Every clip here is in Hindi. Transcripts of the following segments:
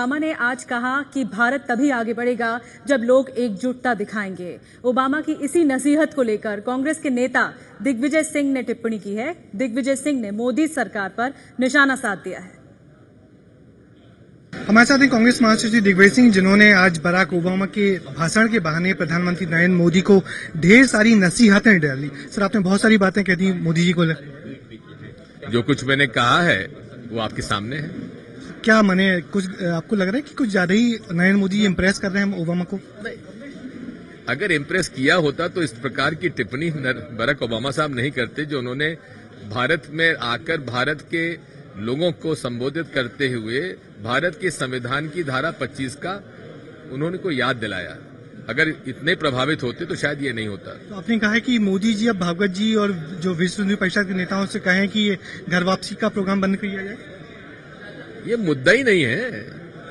ओबामा ने आज कहा कि भारत तभी आगे बढ़ेगा जब लोग एकजुटता दिखाएंगे। ओबामा की इसी नसीहत को लेकर कांग्रेस के नेता दिग्विजय सिंह ने टिप्पणी की है। दिग्विजय सिंह ने मोदी सरकार पर निशाना साध दिया है। हमारे साथ हैं कांग्रेस महासचिव दिग्विजय सिंह, जिन्होंने आज बराक ओबामा के भाषण के बहाने प्रधानमंत्री नरेंद्र मोदी को ढेर सारी नसीहतें डाली। सर, आपने बहुत सारी बातें कह दी मोदी जी को। जो कुछ मैंने कहा है वो आपके सामने है। क्या माने, कुछ आपको लग रहा है कि कुछ ज्यादा ही नरेंद्र मोदी इम्प्रेस कर रहे हैं ओबामा को? अगर इम्प्रेस किया होता तो इस प्रकार की टिप्पणी बराक ओबामा साहब नहीं करते, जो उन्होंने भारत में आकर भारत के लोगों को संबोधित करते हुए भारत के संविधान की धारा 25 का उन्होंने को याद दिलाया। अगर इतने प्रभावित होते तो शायद ये नहीं होता। तो आपने कहा है कि मोदी जी अब भागवत जी और जो विश्व हिंदू परिषद के नेताओं से कहें कि ये घर वापसी का प्रोग्राम बंद किया जाए। ये मुद्दा ही नहीं है।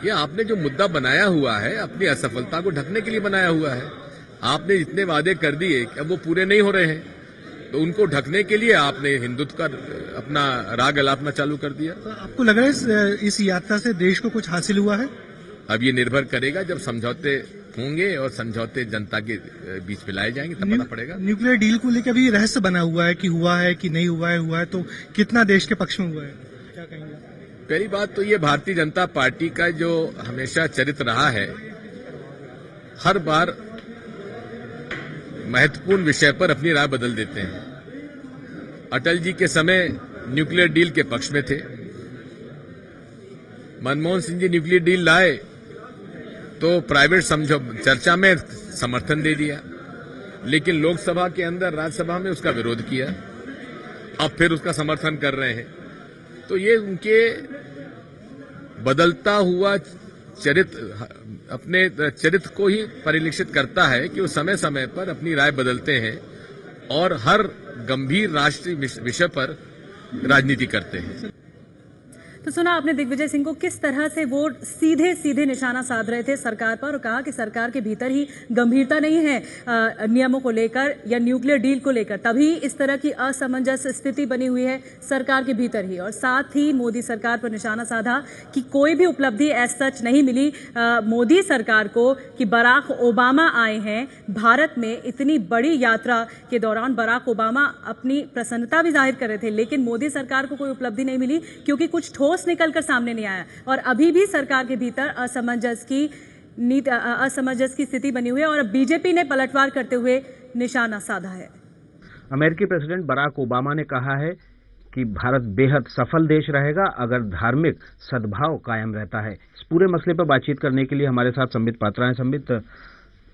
ये आपने जो मुद्दा बनाया हुआ है अपनी असफलता को ढकने के लिए बनाया हुआ है। आपने जितने वादे कर दिए अब वो पूरे नहीं हो रहे हैं, तो उनको ढकने के लिए आपने हिंदुत्व का अपना राग अलापना चालू कर दिया। तो आपको लग रहा है इस यात्रा से देश को कुछ हासिल हुआ है? अब ये निर्भर करेगा जब समझौते होंगे और समझौते जनता के बीच में लाए जाएंगे तब पता पड़ेगा। न्यूक्लियर डील को लेकर भी रहस्य बना हुआ है कि हुआ है कि नहीं हुआ है तो कितना देश के पक्ष में हुआ है, क्या कहेंगे? पहली बात तो ये भारतीय जनता पार्टी का जो हमेशा चरित्र रहा है, हर बार महत्वपूर्ण विषय पर अपनी राय बदल देते हैं। अटल जी के समय न्यूक्लियर डील के पक्ष में थे। मनमोहन सिंह जी न्यूक्लियर डील लाए तो प्राइवेट चर्चा में समर्थन दे दिया, लेकिन लोकसभा के अंदर राज्यसभा में उसका विरोध किया। अब फिर उसका समर्थन कर रहे हैं। तो ये उनके बदलता हुआ चरित्र अपने चरित्र को ही परिलक्षित करता है कि वो समय समय पर अपनी राय बदलते हैं और हर गंभीर राष्ट्रीय विषय पर राजनीति करते हैं। तो सुना आपने दिग्विजय सिंह को किस तरह से वो सीधे सीधे निशाना साध रहे थे सरकार पर और कहा कि सरकार के भीतर ही गंभीरता नहीं है नियमों को लेकर या न्यूक्लियर डील को लेकर, तभी इस तरह की असमंजस स्थिति बनी हुई है सरकार के भीतर ही। और साथ ही मोदी सरकार पर निशाना साधा कि कोई भी उपलब्धि एज सच नहीं मिली मोदी सरकार को कि बराक ओबामा आए हैं भारत में। इतनी बड़ी यात्रा के दौरान बराक ओबामा अपनी प्रसन्नता भी जाहिर कर रहे थे, लेकिन मोदी सरकार को कोई उपलब्धि नहीं मिली क्योंकि कुछ ठोस निकलकर सामने नहीं आया। और अभी भी सरकार के भीतर असमंजस की स्थिति बनी हुई है और बीजेपी ने पलटवार करते हुए निशाना साधा है। अमेरिकी प्रेसिडेंट बराक ओबामा ने कहा है कि भारत बेहद सफल देश रहेगा अगर धार्मिक सद्भाव कायम रहता है। इस पूरे मसले पर बातचीत करने के लिए हमारे साथ संबित पात्रा हैं। संबित,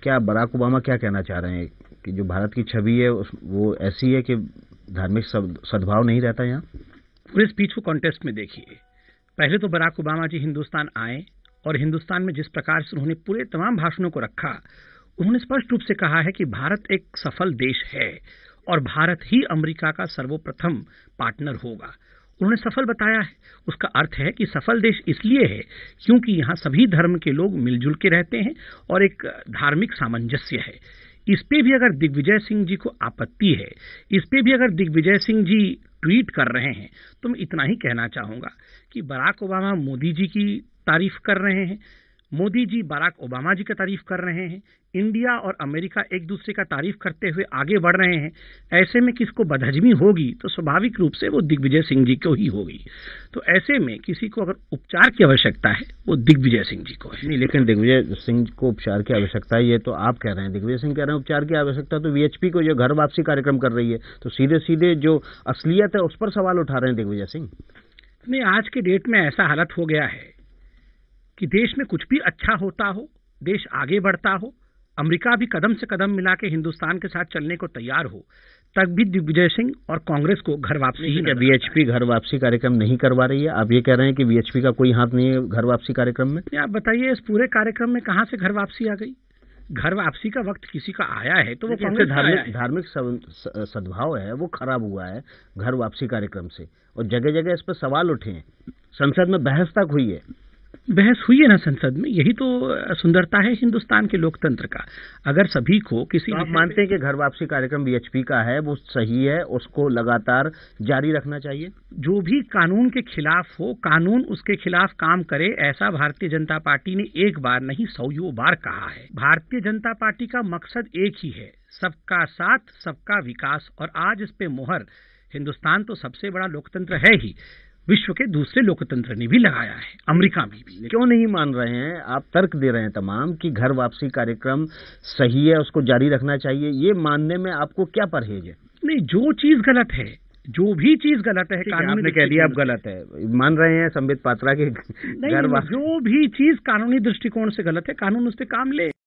क्या बराक ओबामा क्या कहना चाह रहे हैं कि जो भारत की छवि है वो ऐसी है कि धार्मिक सद्भाव नहीं रहता यहाँ? पूरे स्पीच को कॉन्टेक्स्ट में देखिए। पहले तो बराक ओबामा जी हिंदुस्तान आए और हिंदुस्तान में जिस प्रकार से उन्होंने पूरे तमाम भाषणों को रखा, उन्होंने स्पष्ट रूप से कहा है कि भारत एक सफल देश है और भारत ही अमेरिका का सर्वप्रथम पार्टनर होगा। उन्होंने सफल बताया है। उसका अर्थ है कि सफल देश इसलिए है क्योंकि यहाँ सभी धर्म के लोग मिलजुल के रहते हैं और एक धार्मिक सामंजस्य है। इस पे भी अगर दिग्विजय सिंह जी को आपत्ति है, इस पे भी अगर दिग्विजय सिंह जी ट्वीट कर रहे हैं, तो मैं इतना ही कहना चाहूंगा कि बराक ओबामा मोदी जी की तारीफ कर रहे हैं, मोदी जी बराक ओबामा जी का तारीफ कर रहे हैं, इंडिया और अमेरिका एक दूसरे का तारीफ करते हुए आगे बढ़ रहे हैं। ऐसे में किसको बदहजमी होगी तो स्वाभाविक रूप से वो दिग्विजय सिंह जी को ही होगी। तो ऐसे में किसी को अगर उपचार की आवश्यकता है वो दिग्विजय सिंह जी को है। नहीं, लेकिन दिग्विजय सिंह को उपचार की आवश्यकता है ये तो आप कह रहे हैं। दिग्विजय सिंह कह रहे हैं उपचार की आवश्यकता तो वीएचपी को जो घर वापसी कार्यक्रम कर रही है, तो सीधे सीधे जो असलियत है उस पर सवाल उठा रहे हैं दिग्विजय सिंह। नहीं, आज के डेट में ऐसा हालत हो गया है कि देश में कुछ भी अच्छा होता हो, देश आगे बढ़ता हो, अमेरिका भी कदम से कदम मिला के हिंदुस्तान के साथ चलने को तैयार हो, तब भी दिग्विजय सिंह और कांग्रेस को घर वापसी ही नहीं। वीएचपी घर वापसी कार्यक्रम नहीं करवा रही है? आप ये कह रहे हैं कि वीएचपी का कोई हाथ नहीं है घर वापसी कार्यक्रम में? आप बताइए, इस पूरे कार्यक्रम में कहां से घर वापसी आ गई? घर वापसी का वक्त किसी का आया है तो वो कांग्रेस धार्मिक सद्भाव है वो खराब हुआ है घर वापसी कार्यक्रम से, और जगह जगह इस पर सवाल उठे हैं, संसद में बहस तक हुई है। बहस हुई है ना संसद में, यही तो सुंदरता है हिंदुस्तान के लोकतंत्र का। अगर सभी को किसी तो आप मानते हैं कि घर वापसी कार्यक्रम बीएचपी का है वो सही है, उसको लगातार जारी रखना चाहिए? जो भी कानून के खिलाफ हो, कानून उसके खिलाफ काम करे, ऐसा भारतीय जनता पार्टी ने एक बार नहीं 100 बार कहा है। भारतीय जनता पार्टी का मकसद एक ही है, सबका साथ, सबका विकास। और आज इस पे मुहर हिंदुस्तान तो सबसे बड़ा लोकतंत्र है ही, विश्व के दूसरे लोकतंत्र ने भी लगाया है, अमेरिका में भी। क्यों नहीं मान रहे हैं आप? तर्क दे रहे हैं तमाम कि घर वापसी कार्यक्रम सही है, उसको जारी रखना चाहिए। ये मानने में आपको क्या परहेज है? नहीं, जो चीज गलत है, जो भी चीज गलत है, कानूनी आपने कह दिया अब गलत है, मान रहे हैं संबित पात्रा के जो भी चीज कानूनी दृष्टिकोण से गलत है, कानून उस पर काम ले।